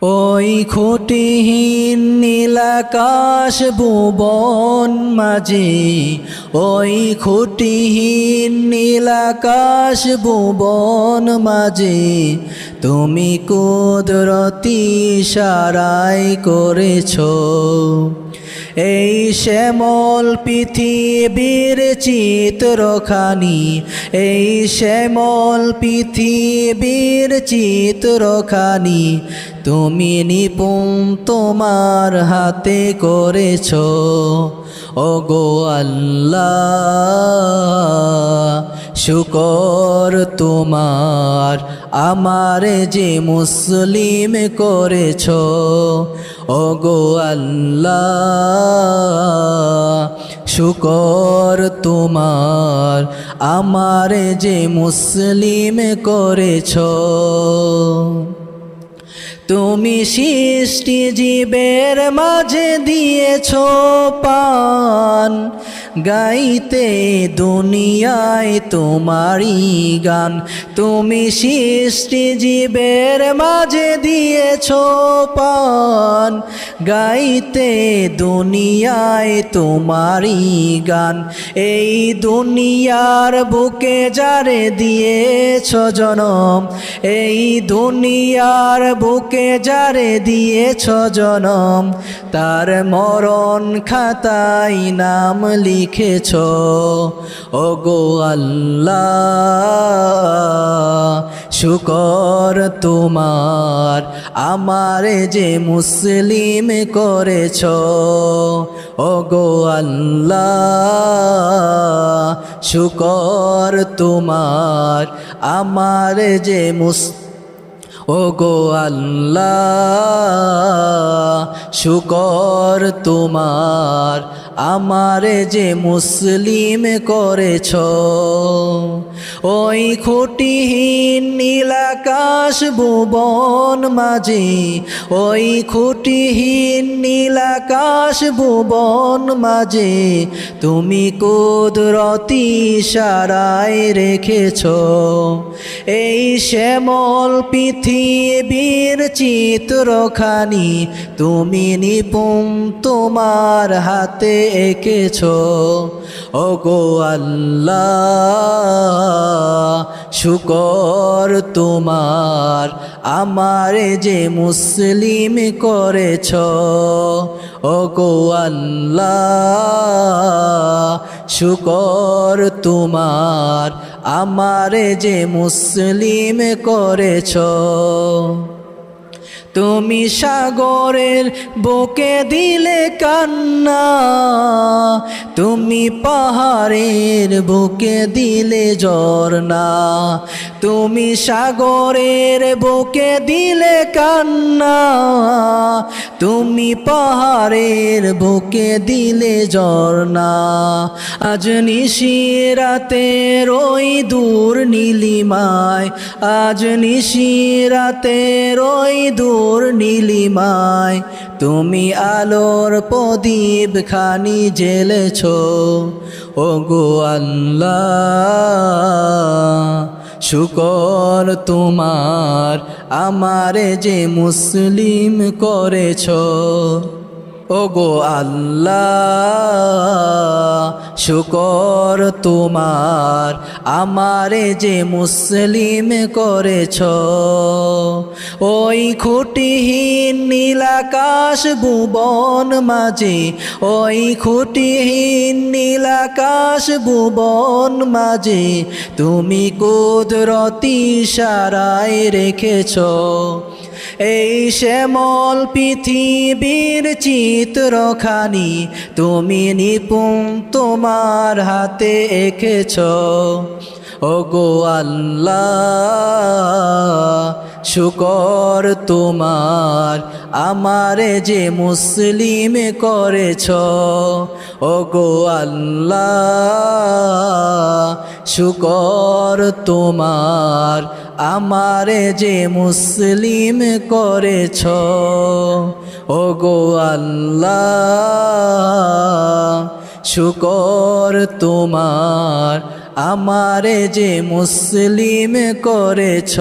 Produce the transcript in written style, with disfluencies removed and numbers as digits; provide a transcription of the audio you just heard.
ওই খুঁটিহীন নীলাকাশ ভুবন মাঝে, ওই খুঁটিহীন নীলাকাশ ভুবন মাঝে তুমি কুদরতি ইশারায় করেছ। এই শ্যামল পৃথিবীর চিত্রখানি, এই শ্যামল পৃথিবীর চিত্রখানি তুমি নিপুণ তোমার হাতে করেছ। ওগো আল্লাহ শুকর তোমার, আমারে যে মুসলিম করেছ। ওগো আল্লাহ শুকর তোমার, আমারে যে মুসলিম করেছ। তুমি সৃষ্টি জীবের মাঝে দিয়েছ পান, গাইতে দুনিয়ায় তোমারই গান। তুমি সৃষ্টি জীবের মাঝে দিয়েছ পান, গাইতে দুনিয়ায় তোমারই গান। এই দুনিয়ার বুকে যারে দিয়েছ জনম, এই দুনিয়ার বুকে যারে দিয়েছ জনম, তার মরণ খাতায় নাম লিখেছ। ওগো আল্লাহ শুকর তোমার, আমারে যে মুসলিম করেছ। ওগো আল্লাহ শুকর তোমার, আমারে যে ওগো আল্লাহ শুকর তোমার, আমারে যে মুসলিম করেছ। ওই খুঁটিহীন নীলাকাশ ভুবন মাঝে, ওই খুঁটিহীন নীলাকাশ ভুবন মাঝে তুমি কুদরতি ইশারায় রেখেছ। এই শ্যামল পৃথিবীর চিত্রখানি তুমি নিপুণ তোমার হাতে এঁকেছ। ওগো আল্লাহ শুকর তোমার, আমারে যে মুসলিম করেছ। ওগো আল্লাহ শুকর তোমার, আমারে যে মুসলিম করেছ। তুমি সাগরের বুকে দিলে কান্না, তুমি পাহাড়ের বুকে দিলে ঝরনা। তুমি সাগরের বুকে দিলে কান্না, তুমি পাহাড়ের বুকে দিলে ঝরনা। আজ নিশিরাতের ওই দূর নীলিমায়, আজ নিশিরাতের ওই দূর নীলিমায় তুমি আলোর প্রদীপ খানি জ্বেলেছ। ওগো আল্লাহ শুকর তোমার, আমারে যে মুসলিম করেছ। ওগো আল্লাহ শুকর তোমার, আমারে যে মুসলিম করেছ। ওই খুঁটিহীন নীলাকাশ ভুবন মাঝে, ওই খুঁটিহীন নীলাকাশ ভুবন মাঝে তুমি কুদরতি ইশারায় রেখেছ। এই শ্যামল পৃথিবীর চিত্রখানি তুমি নিপুণ তোমার হাতে এঁকেছ। ওগো আল্লাহ শুকর তোমার, আমারে যে মুসলিম করেছ। ওগো আল্লাহ শুকর তোমার, আমারে যে মুসলিম করেছ। ওগো আল্লাহ শুকর তোমার, আমারে যে মুসলিম করেছ।